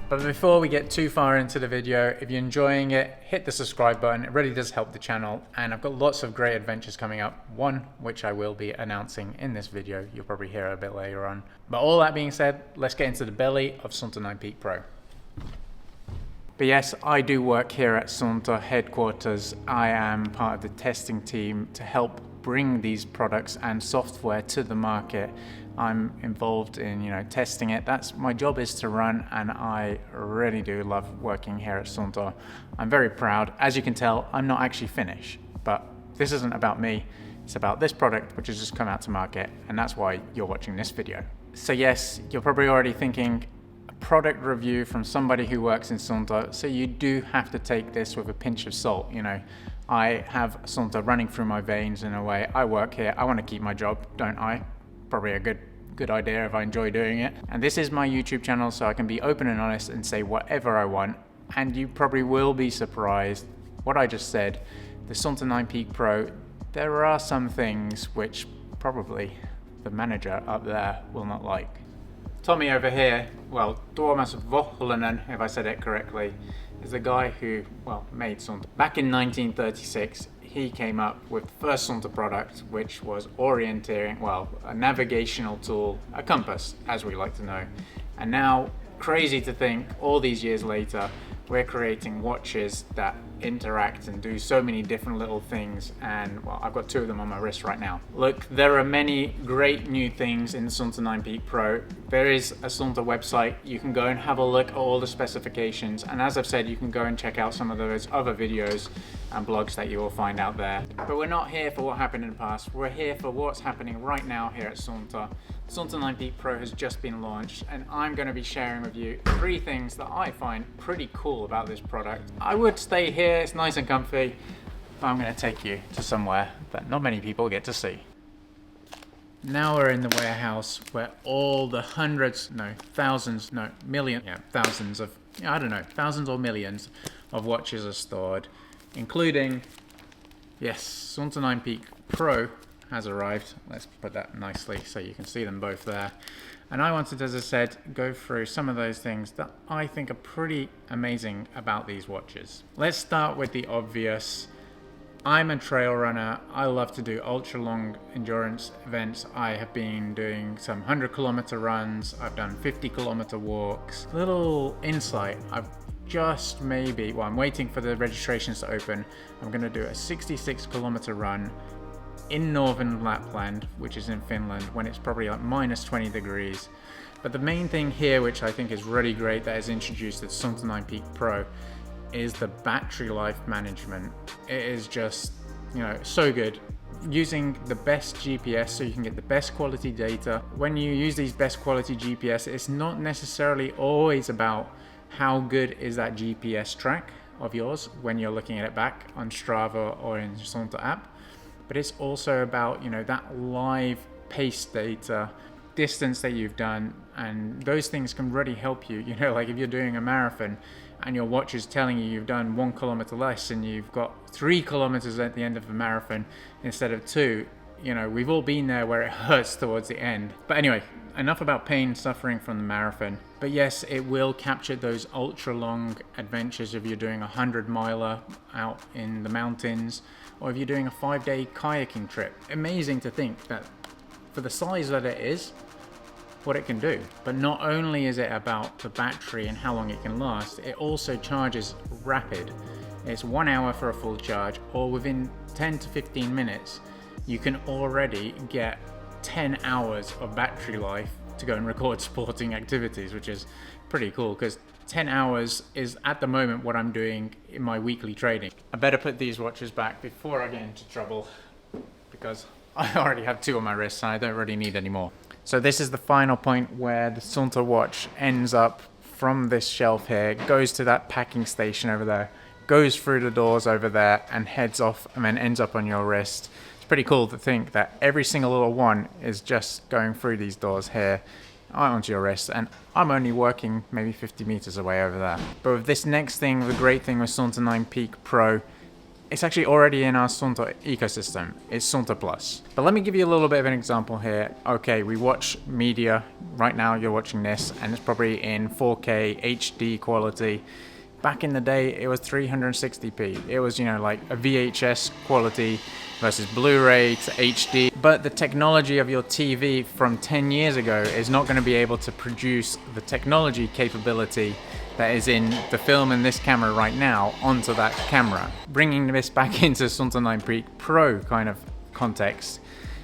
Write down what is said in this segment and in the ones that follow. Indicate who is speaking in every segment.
Speaker 1: But before we get too far into the video, if you're enjoying it, hit the subscribe button. It really does help the channel, and I've got lots of great adventures coming up. One, which I will be announcing in this video. You'll probably hear a bit later on. But all that being said, let's get into the belly of Suunto 9 Peak Pro. But yes, I do work here at Suunto headquarters. I am part of the testing team to help bring these products and software to the market. I'm involved in, testing it. That's my job, is to run, and I really do love working here at Suunto. I'm very proud. As you can tell, I'm not actually finished, but this isn't about me. It's about this product, which has just come out to market, and that's why you're watching this video. So yes, you're probably already thinking, a product review from somebody who works in Suunto, so you do have to take this with a pinch of salt. I have Suunto running through my veins in a way. I work here, I want to keep my job, don't I? Probably a good idea if I enjoy doing it. And this is my YouTube channel, so I can be open and honest and say whatever I want. And you probably will be surprised what I just said. The Suunto 9 Peak Pro, there are some things which probably the manager up there will not like. Tommy over here, well, Tuomas Vohlinen, if I said it correctly, is the guy who, made Suunto. Back in 1936, he came up with the first Suunto product, which was orienteering, a navigational tool, a compass, as we like to know. And now, crazy to think, all these years later, we're creating watches that interact and do so many different little things, and I've got two of them on my wrist right now. Look, there are many great new things in the Suunto 9 Peak Pro. There is a Suunto website. You can go and have a look at all the specifications, and as I've said, you can go and check out some of those other videos and blogs that you will find out there. But we're not here for what happened in the past. We're here for what's happening right now here at Suunto. Suunto 9 Peak Pro has just been launched, and I'm going to be sharing with you 3 things that I find pretty cool about this product. I would stay here, it's nice and comfy, but I'm going to take you to somewhere that not many people get to see. Now we're in the warehouse where all the thousands or millions of watches are stored, including, yes, Suunto 9 Peak Pro has arrived. Let's put that nicely so you can see them both there. And I wanted, as I said, go through some of those things that I think are pretty amazing about these watches. Let's start with the obvious. I'm a trail runner. I love to do ultra long endurance events. I have been doing some 100-kilometer runs. I've done 50-kilometer walks. Little insight, I'm waiting for the registrations to open. I'm going to do a 66-kilometer run in northern Lapland, which is in Finland, when it's probably like minus 20 degrees. But the main thing here, which I think is really great, that is introduced at Suunto 9 Peak Pro, is the battery life management. It is just, so good. Using the best GPS so you can get the best quality data. When you use these best quality GPS, it's not necessarily always about how good is that GPS track of yours when you're looking at it back on Strava or in Suunto app. But it's also about, that live pace data, distance that you've done, and those things can really help you. Like if you're doing a marathon and your watch is telling you you've done 1 kilometer less and you've got 3 kilometers at the end of the marathon instead of 2, we've all been there where it hurts towards the end. But anyway, enough about pain, suffering from the marathon. But yes, it will capture those ultra long adventures if you're doing a 100-miler out in the mountains, or if you're doing a 5-day kayaking trip. Amazing to think that for the size that it is, what it can do. But not only is it about the battery and how long it can last, it also charges rapid. It's 1 hour for a full charge, or within 10 to 15 minutes, you can already get 10 hours of battery life to go and record sporting activities, which is pretty cool, because 10 hours is at the moment what I'm doing in my weekly training. I better put these watches back before I get into trouble, because I already have 2 on my wrist and I don't really need any more. So this is the final point where the Suunto watch ends up from this shelf here, goes to that packing station over there, goes through the doors over there and heads off and then ends up on your wrist. It's pretty cool to think that every single little one is just going through these doors here onto your wrist, and I'm only working maybe 50 meters away over there. But with this next thing, the great thing with Suunto 9 Peak Pro it's actually already in our Suunto ecosystem. It's Suunto Plus. But let me give you a little bit of an example here. Okay, we watch media. Right now you're watching this, and it's probably in 4K HD quality. Back in the day, it was 360p. It was, like a VHS quality versus Blu-ray to HD. But the technology of your TV from 10 years ago is not going to be able to produce the technology capability that is in the film and this camera right now onto that camera. Bringing this back into Suunto 9 Peak Pro kind of context,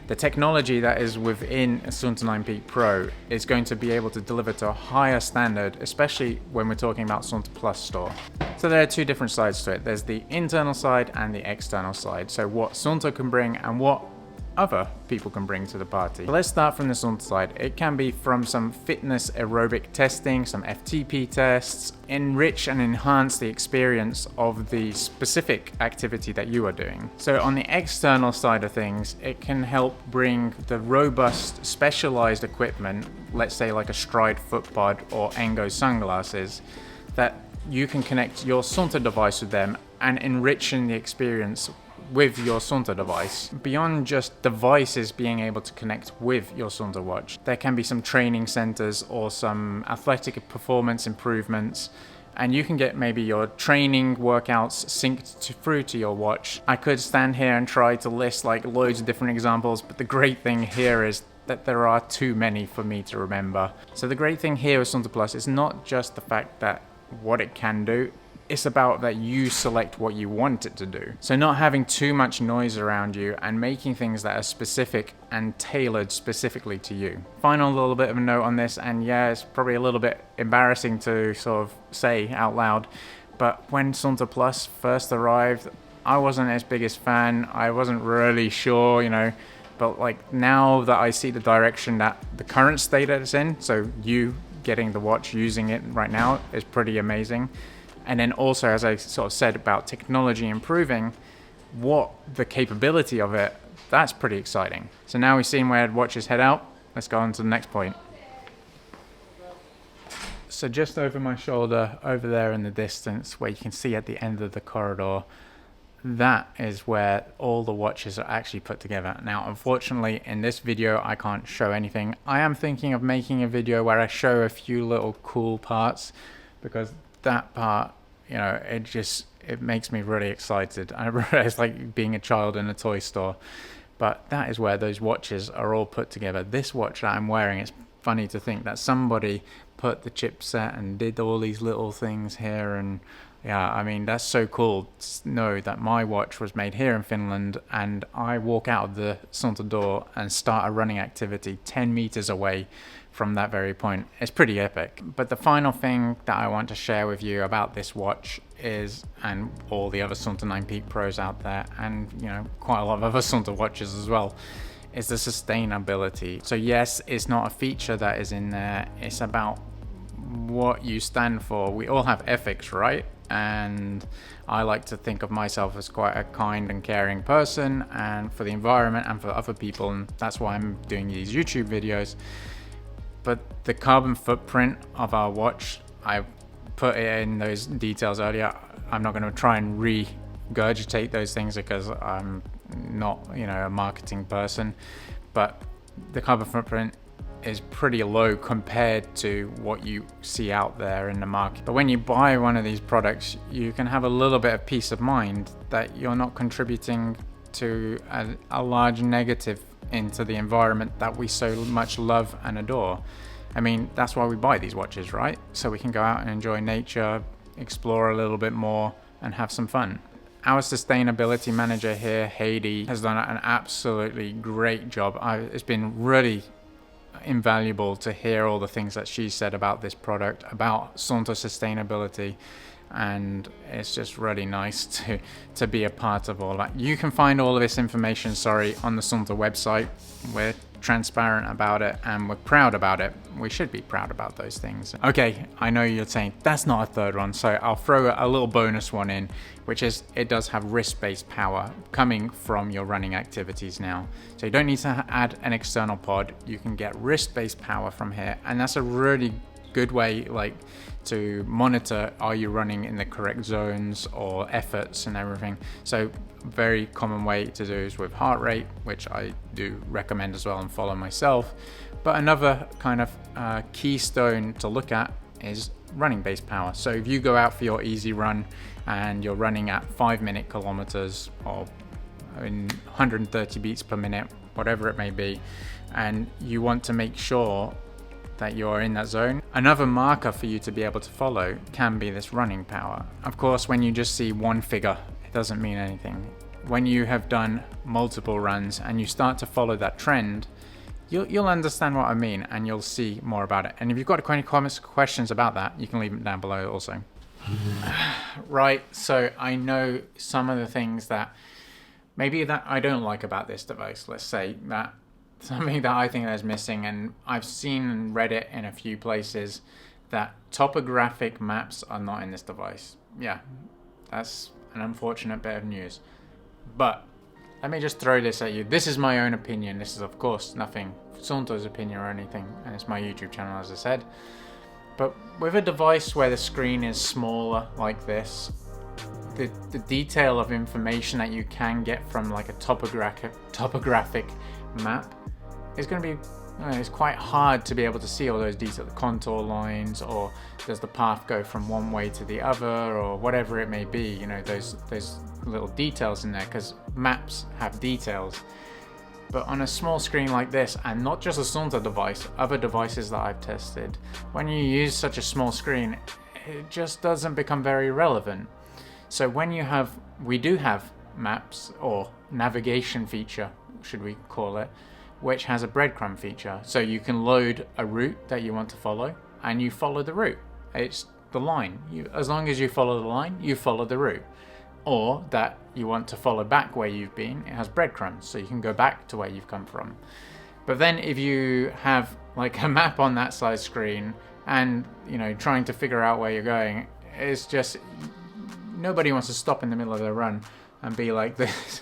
Speaker 1: the technology that is within Suunto 9 Peak Pro is going to be able to deliver to a higher standard, especially when we're talking about Suunto Plus store. So there are two different sides to it. There's the internal side and the external side. So what Suunto can bring and what other people can bring to the party. So let's start from the Suunto side. It can be from some fitness aerobic testing, some FTP tests, enrich and enhance the experience of the specific activity that you are doing. So on the external side of things, it can help bring the robust specialized equipment, let's say like a Stride footpod or Engo sunglasses, that you can connect your Suunto device with them and enriching the experience with your Suunto device. Beyond just devices being able to connect with your Suunto watch, there can be some training centers or some athletic performance improvements, and you can get maybe your training workouts synced through to your watch. I could stand here and try to list like loads of different examples, but the great thing here is that there are too many for me to remember. So the great thing here with Suunto Plus is not just the fact that what it can do, it's about that you select what you want it to do. So not having too much noise around you and making things that are specific and tailored specifically to you. Final little bit of a note on this, and yeah, it's probably a little bit embarrassing to sort of say out loud, but when Suunto Plus first arrived, I wasn't its biggest fan. I wasn't really sure, but like now that I see the direction that the current state that it's in, so you getting the watch, using it right now is pretty amazing. And then also, as I sort of said about technology improving, what the capability of it, that's pretty exciting. So now we've seen where watches head out. Let's go on to the next point. So just over my shoulder, over there in the distance, where you can see at the end of the corridor, that is where all the watches are actually put together. Now, unfortunately, in this video, I can't show anything. I am thinking of making a video where I show a few little cool parts, because that part, it makes me really excited. It's like being a child in a toy store. But that is where those watches are all put together. This watch that I'm wearing, it's funny to think that somebody put the chipset and did all these little things here, and yeah, I mean, that's so cool to know that my watch was made here in Finland and I walk out of the Suunto door and start a running activity 10 meters away from that very point. It's pretty epic. But the final thing that I want to share with you about this watch is, and all the other Suunto 9 Peak Pros out there, and quite a lot of other Suunto watches as well, is the sustainability. So yes, it's not a feature that is in there, it's about what you stand for. We all have ethics, right? And I like to think of myself as quite a kind and caring person, and for the environment and for other people, and that's why I'm doing these YouTube videos. But the carbon footprint of our watch, I put it in those details earlier. I'm not going to try and regurgitate those things because I'm not, a marketing person, but the carbon footprint is pretty low compared to what you see out there in the market. But when you buy one of these products, you can have a little bit of peace of mind that you're not contributing to a large negative into the environment that we so much love and adore. I mean, that's why we buy these watches, right? So we can go out and enjoy nature, explore a little bit more, and have some fun. Our sustainability manager here, Heidi, has done an absolutely great job. It's been really invaluable to hear all the things that she said about this product, about Suunto sustainability, and it's just really nice to be a part of all that. You can find all of this information, on the Suunto website. We're transparent about it and we're proud about it. We should be proud about those things. Okay, I know you're saying that's not a third one, so I'll throw a little bonus one in, which is it does have wrist-based power coming from your running activities now. So you don't need to add an external pod. You can get wrist-based power from here, and that's a really good way like to monitor, are you running in the correct zones or efforts and everything. So very common way to do is with heart rate, which I do recommend as well and follow myself. But another kind of keystone to look at is running base power. So if you go out for your easy run and you're running at 5-minute kilometers or in 130 beats per minute, whatever it may be, and you want to make sure that you're in that zone, another marker for you to be able to follow can be this running power. Of course, when you just see one figure, it doesn't mean anything. When you have done multiple runs and you start to follow that trend, you'll understand what I mean, and you'll see more about it. And if you've got any comments, questions about that, you can leave them down below also. Right, so I know some of the things that maybe that I don't like about this device. Let's say that something that I think that's missing, and I've seen and read it in a few places, that topographic maps are not in this device. Yeah, that's an unfortunate bit of news. But let me just throw this at you. This is my own opinion. This is, of course, nothing Suunto's opinion or anything, and it's my YouTube channel, as I said. But with a device where the screen is smaller like this, the detail of information that you can get from like a topographic map is going to be, it's quite hard to be able to see all those details, the contour lines, or does the path go from one way to the other, or whatever it may be, you know, those little details in there, because maps have details. But on a small screen like this, and not just a Suunto device, other devices that I've tested, when you use such a small screen, it just doesn't become very relevant. So when we do have maps, or navigation feature, should we call it, which has a breadcrumb feature. So you can load a route that you want to follow, and you follow the route. It's the line. As long as you follow the line, you follow the route. Or that you want to follow back where you've been, it has breadcrumbs, so you can go back to where you've come from. But then if you have like a map on that size screen, and you know, trying to figure out where you're going, it's just, nobody wants to stop in the middle of their run and be like this.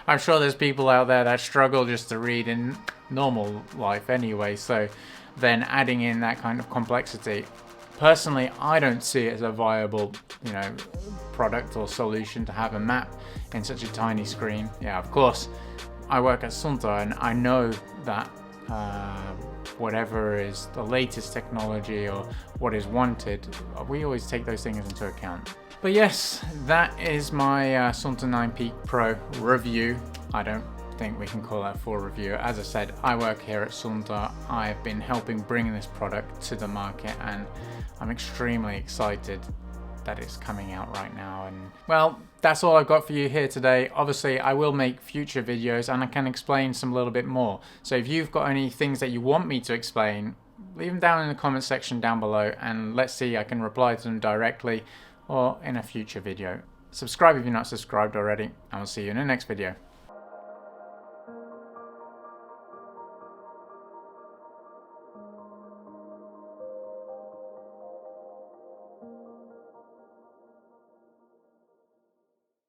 Speaker 1: I'm sure there's people out there that struggle just to read in normal life anyway, so then adding in that kind of complexity, personally, I don't see it as a viable, you know, product or solution to have a map in such a tiny screen. Yeah, of course, I work at Suunto, and I know that whatever is the latest technology or what is wanted, we always take those things into account. But yes, that is my Suunto 9 Peak Pro review. I don't think we can call that a full review. As I said, I work here at Suunto. I've been helping bring this product to the market, and I'm extremely excited that it's coming out right now. And well, that's all I've got for you here today. Obviously, I will make future videos and I can explain some little bit more. So if you've got any things that you want me to explain, leave them down in the comment section down below, and let's see, I can reply to them directly or in a future video. Subscribe if you're not subscribed already, and we'll see you in the next video.